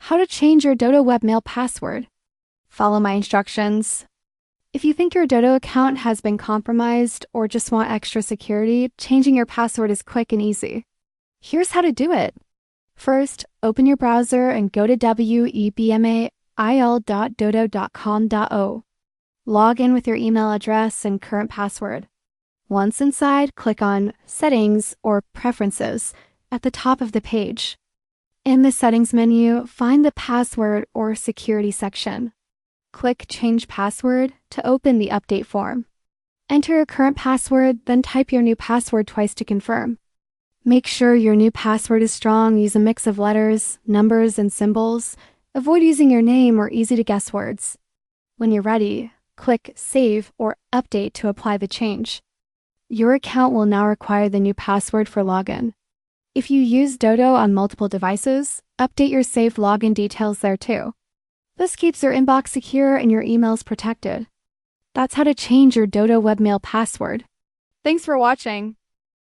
How to change your Dodo Webmail password. Follow my instructions. If you think your Dodo account has been compromised or just want extra security, changing your password is quick and easy. Here's how to do it. First, open your browser and go to webmail.dodo.com.o. Log in with your email address and current password. Once inside, click on Settings or Preferences at the top of the page. In the Settings menu, find the Password or Security section. Click Change Password to open the update form. Enter your current password, then type your new password twice to confirm. Make sure your new password is strong. Use a mix of letters, numbers, and symbols. Avoid using your name or easy-to-guess words. When you're ready, click Save or Update to apply the change. Your account will now require the new password for login. If you use Dodo on multiple devices, update your saved login details there too. This keeps your inbox secure and your emails protected. That's how to change your Dodo Webmail password. Thanks for watching.